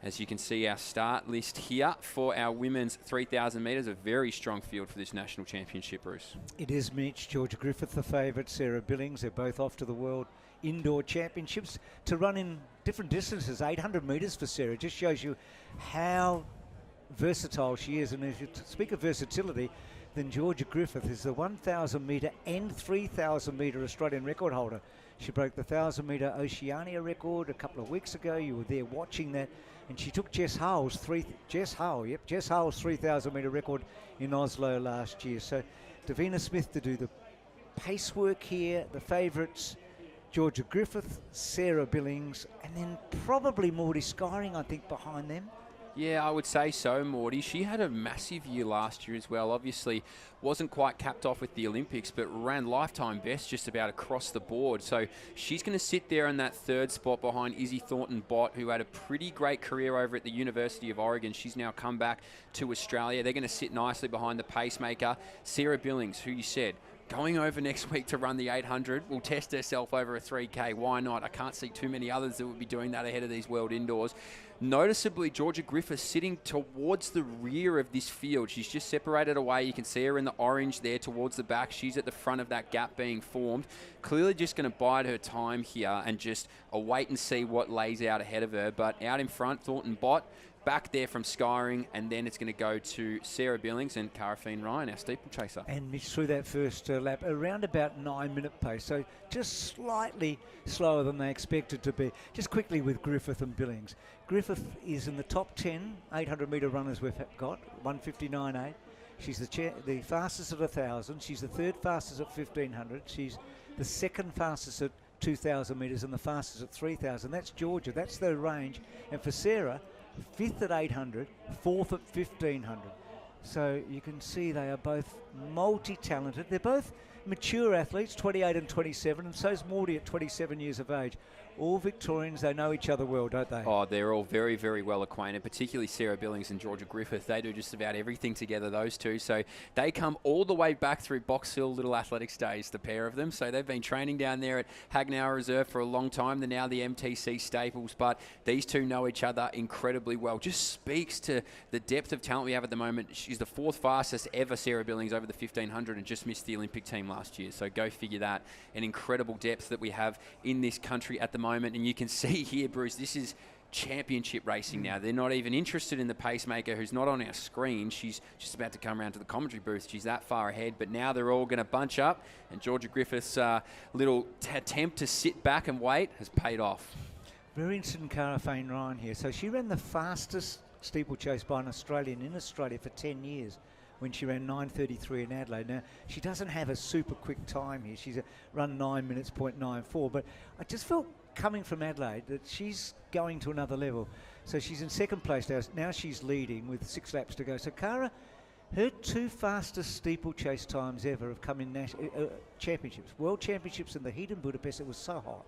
As you can see, our start list here for our women's 3,000 metres, a very strong field for this national championship, Bruce. It is, Mitch. Georgia Griffith, the favourite, Sarah Billings. They're both off to the World Indoor Championships to run in different distances. 800 metres for Sarah just shows you how versatile she is. And if you speak of versatility, then Georgia Griffith is the 1,000 metre and 3,000 metre Australian record holder. She broke the 1,000 metre Oceania record a couple of weeks ago. You were there watching that. And she took Jess Hull's 3,000 metre record in Oslo last year. So Davina Smith to do the pace work here. The favourites, Georgia Griffith, Sarah Billings, and then probably Maudie Skyring, I think, behind them. Yeah, I would say so, Maudie. She had a massive year last year as well. Obviously, wasn't quite capped off with the Olympics, but ran lifetime best just about across the board. So she's going to sit there in that third spot behind Izzy Thornton-Bott, who had a pretty great career over at the University of Oregon. She's now come back to Australia. They're going to sit nicely behind the pacemaker, Sarah Billings, who you said, going over next week to run the 800, will test herself over a 3K. Why not? I can't see too many others that would be doing that ahead of these World Indoors. Noticeably, Georgia Griffith sitting towards the rear of this field. She's just separated away. You can see her in the orange there towards the back. She's at the front of that gap being formed. Clearly just going to bide her time here and just wait and see what lays out ahead of her. But out in front, Thornton-Bott, back there from Skyring, and then it's going to go to Sarah Billings and Fain-Ryan, our steeplechaser. And Mitch, through that first lap, around about 9-minute pace, so just slightly slower than they expected to be. Just quickly with Griffith and Billings. Griffith is in the top 10 800-metre runners we've got, 159.8. She's the fastest at 1,000. She's the third fastest at 1,500. She's the second fastest at 2,000 metres and the fastest at 3,000. That's Georgia. That's their range. And for Sarah, fifth at 800, fourth at 1,500. So you can see they are both multi-talented. They're both mature athletes, 28 and 27, and so's Maudie at 27 years of age. All Victorians, they know each other well, don't they? Oh, they're all very, very well acquainted, particularly Sarah Billings and Georgia Griffith. They do just about everything together, those two. So they come all the way back through Box Hill Little Athletics days, the pair of them. So they've been training down there at Hagnauer Reserve for a long time. They're now the MTC Staples, but these two know each other incredibly well. Just speaks to the depth of talent we have at the moment. She's the fourth fastest ever, Sarah Billings, over the 1,500 and just missed the Olympic team last year. So go figure that. An incredible depth that we have in this country at the moment. And you can see here, Bruce, this is championship racing now. They're not even interested in the pacemaker, who's not on our screen. She's just about to come around to the commentary booth. She's that far ahead, but now they're all going to bunch up, and Georgia Griffith's little attempt to sit back and wait has paid off. Very interested in Fain-Ryan here. So she ran the fastest steeplechase by an Australian in Australia for 10 years when she ran 9:33 in Adelaide. Now, she doesn't have a super quick time here. She's run 9 minutes, .94, but I just felt coming from Adelaide that she's going to another level. So she's in second place now. Now she's leading with 6 laps to go. So Cara, her two fastest steeplechase times ever have come in championships. World Championships in the heat in Budapest. It was so hot.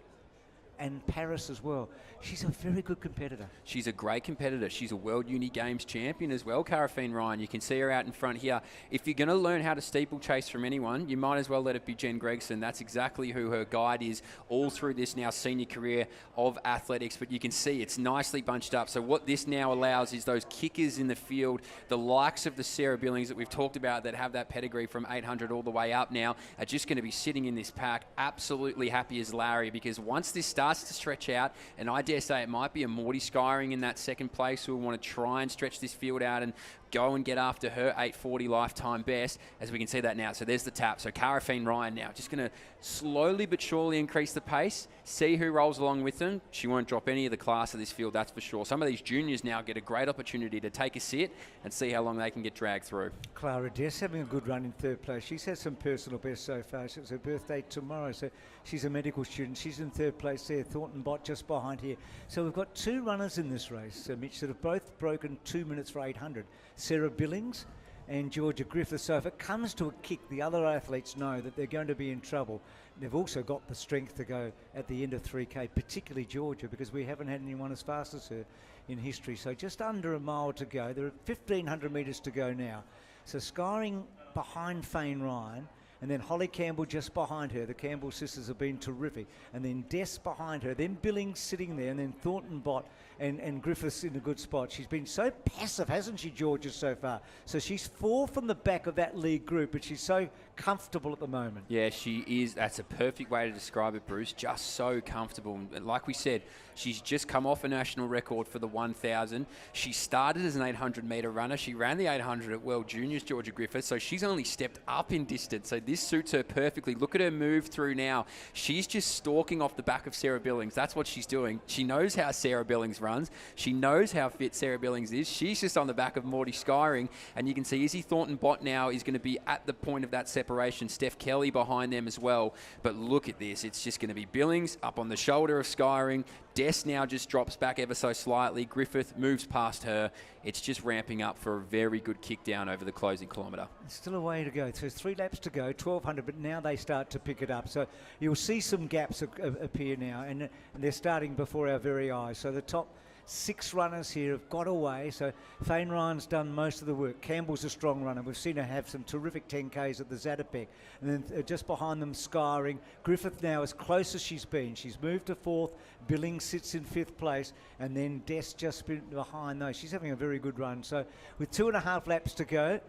And Paris as well. She's a very good competitor. She's a great competitor. She's a World Uni Games champion as well, Fain-Ryan. You can see her out in front here. If you're going to learn how to steeplechase from anyone, you might as well let it be Jen Gregson. That's exactly who her guide is all through this now senior career of athletics. But you can see it's nicely bunched up. So what this now allows is those kickers in the field, the likes of the Sarah Billings that we've talked about that have that pedigree from 800 all the way up now, are just going to be sitting in this pack absolutely happy as Larry, because once this starts to stretch out, and I dare say it might be a Maudie Skyring in that second place who will want to try and stretch this field out and go and get after her 8:40 lifetime best, as we can see that now. So there's the tap. So Fain-Ryan now just going to slowly but surely increase the pace, see who rolls along with them. She won't drop any of the class of this field, that's for sure. Some of these juniors now get a great opportunity to take a sit and see how long they can get dragged through. Clara Dess having a good run in third place. She's had some personal bests so far. It's her birthday tomorrow, so she's a medical student. She's in third place there. Thornton-Bott just behind here. So we've got two runners in this race, Mitch, that have both broken 2 minutes for 800. Sarah Billings and Georgia Griffith. So if it comes to a kick, the other athletes know that they're going to be in trouble. They've also got the strength to go at the end of 3K, particularly Georgia, because we haven't had anyone as fast as her in history. So just under a mile to go. There are 1,500 metres to go now. So Skyring behind Fain-Ryan, and then Holly Campbell just behind her. The Campbell sisters have been terrific. And then Des behind her, then Billings sitting there, and then Thornton Bott and Griffiths in a good spot. She's been so passive, hasn't she, Georgia, so far? So she's 4 from the back of that lead group, but she's so comfortable at the moment. Yeah, she is. That's a perfect way to describe it, Bruce. Just so comfortable. And like we said, she's just come off a national record for the 1,000. She started as an 800-metre runner. She ran the 800 at World Juniors, Georgia Griffith, so she's only stepped up in distance. So this suits her perfectly. Look at her move through now. She's just stalking off the back of Sarah Billings. That's what she's doing. She knows how Sarah Billings runs. She knows how fit Sarah Billings is. She's just on the back of Maudie Skyring, and you can see Izzy Thornton-Bott now is going to be at the point of that separation. Steph Kelly behind them as well. But look at this. It's just going to be Billings up on the shoulder of Skyring. Des now just drops back ever so slightly. Griffith moves past her. It's just ramping up for a very good kick down over the closing kilometre. Still a way to go. So there's 3 laps to go, 1,200, but now they start to pick it up. So you'll see some gaps appear now, and they're starting before our very eyes. So the top 6 runners here have got away. So Fain-Ryan's done most of the work. Campbell's a strong runner. We've seen her have some terrific 10Ks at the Zatopek. And then just behind them, Skyring. Griffith now as close as she's been. She's moved to 4th. Billings sits in 5th place. And then Des just been behind those. She's having a very good run. So with 2.5 laps to go,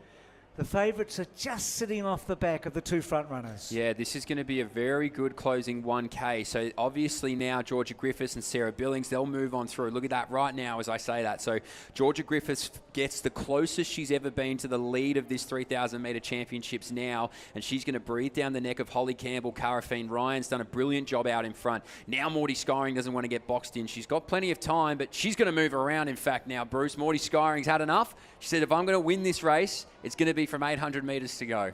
the favourites are just sitting off the back of the 2 front runners. Yeah, this is going to be a very good closing 1K. So obviously now Georgia Griffiths and Sarah Billings, they'll move on through. Look at that right now as I say that. So Georgia Griffiths gets the closest she's ever been to the lead of this 3,000 metre championships now, and she's going to breathe down the neck of Holly Campbell. Fain-Ryan's done a brilliant job out in front. Now Maudie Skyring doesn't want to get boxed in. She's got plenty of time, but she's going to move around in fact now, Bruce. Maudie Skyring's had enough. She said, if I'm going to win this race, it's going to be from 800 metres to go.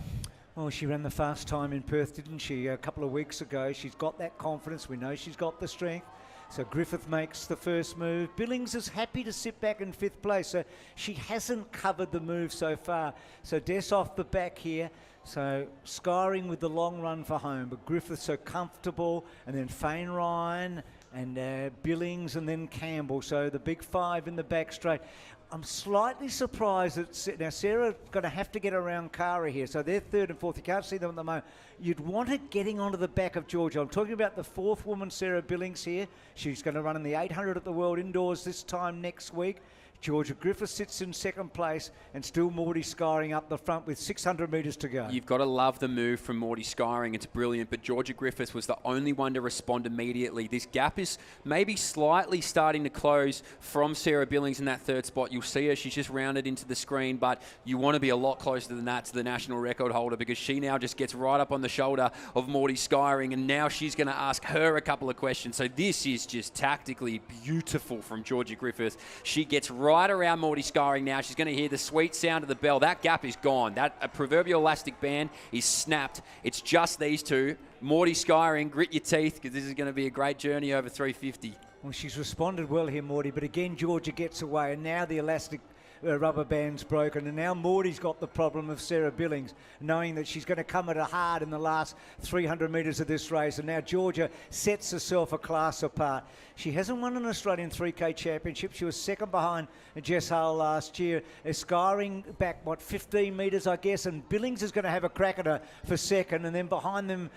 Well, she ran the fast time in Perth, didn't she, a couple of weeks ago. She's got that confidence. We know she's got the strength. So Griffith makes the first move. Billings is happy to sit back in 5th place. So she hasn't covered the move so far. So Des off the back here. So Skyring with the long run for home. But Griffith so comfortable. And then Fain-Ryan and Billings and then Campbell. So the big 5 in the back straight. I'm slightly surprised that now Sarah's going to have to get around Kara here. So they're 3rd and 4th. You can't see them at the moment. You'd want it getting onto the back of Georgia. I'm talking about the 4th woman, Sarah Billings here. She's going to run in the 800 at the World Indoors this time next week. Georgia Griffith sits in 2nd place, and still Maudie Skyring up the front with 600 metres to go. You've got to love the move from Maudie Skyring. It's brilliant, but Georgia Griffith was the only one to respond immediately. This gap is maybe slightly starting to close from Sarah Billings in that 3rd spot. You'll see her. She's just rounded into the screen, but you want to be a lot closer than that to the national record holder, because she now just gets right up on the shoulder of Maudie Skyring, and now she's going to ask her a couple of questions. So this is just tactically beautiful from Georgia Griffith. She gets right around Maudie Skyring now. She's going to hear the sweet sound of the bell. That gap is gone. That proverbial elastic band is snapped. It's just these two. Maudie Skyring, grit your teeth, because this is going to be a great journey over 350. Well, she's responded well here, Maudie, but again, Georgia gets away, and now the elastic rubber band's broken, and now Maudie's got the problem of Sarah Billings, knowing that she's going to come at her hard in the last 300 metres of this race, and now Georgia sets herself a class apart. She hasn't won an Australian 3K championship. She was 2nd behind Jess Hull last year. Skyring back, 15 metres, I guess, and Billings is going to have a crack at her for 2nd, and then behind them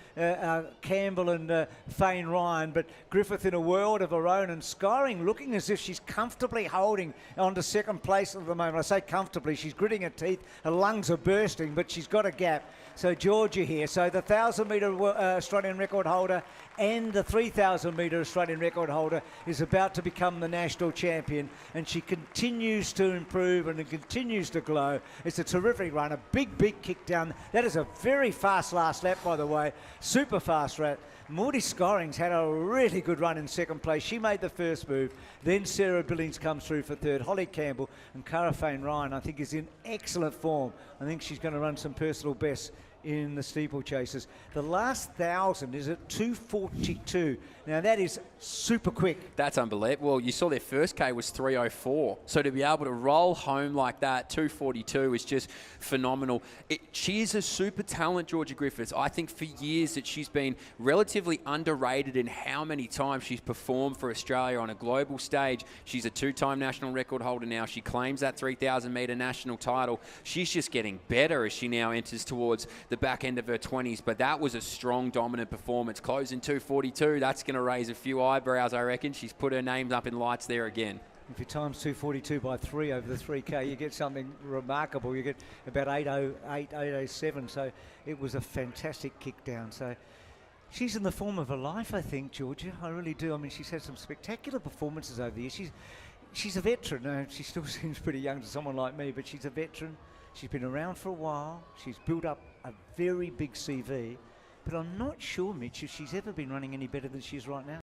Campbell and Fain-Ryan, but Griffith in a world of her own, and Skyring looking as if she's comfortably holding on to 2nd place at the moment. I say comfortably, she's gritting her teeth, her lungs are bursting, but she's got a gap. So Georgia here, so the 1,000 metre Australian record holder and the 3,000 metre Australian record holder is about to become the national champion, and she continues to improve and continues to glow. It's a terrific run, a big kick down. That is a very fast last lap, by the way, super fast lap. Maudie Skyring's had a really good run in 2nd place. She made the first move. Then Sarah Billings comes through for 3rd. Holly Campbell and Fain-Ryan, I think, is in excellent form. I think she's going to run some personal bests in the steeplechasers. The last 1,000 is at 2:42. Now that is super quick. That's unbelievable. Well, you saw their first K was 3:04. So to be able to roll home like that, 2:42 is just phenomenal. She is a super talent, Georgia Griffiths. I think for years that she's been relatively underrated in how many times she's performed for Australia on a global stage. She's a 2-time national record holder now. She claims that 3,000 metre national title. She's just getting better as she now enters towards the back end of her 20s, but that was a strong, dominant performance. Closing 2:42, that's going to raise a few eyebrows, I reckon. She's put her name up in lights there again. If you times 2:42 by 3 over the 3K, you get something remarkable. You get about 8:08, 8:07. So it was a fantastic kick down. So she's in the form of her life, I think, Georgia. I really do. I mean, she's had some spectacular performances over the years. She's a veteran. She still seems pretty young to someone like me, but she's a veteran. She's been around for a while. She's built up a very big CV. But I'm not sure, Mitch, if she's ever been running any better than she is right now.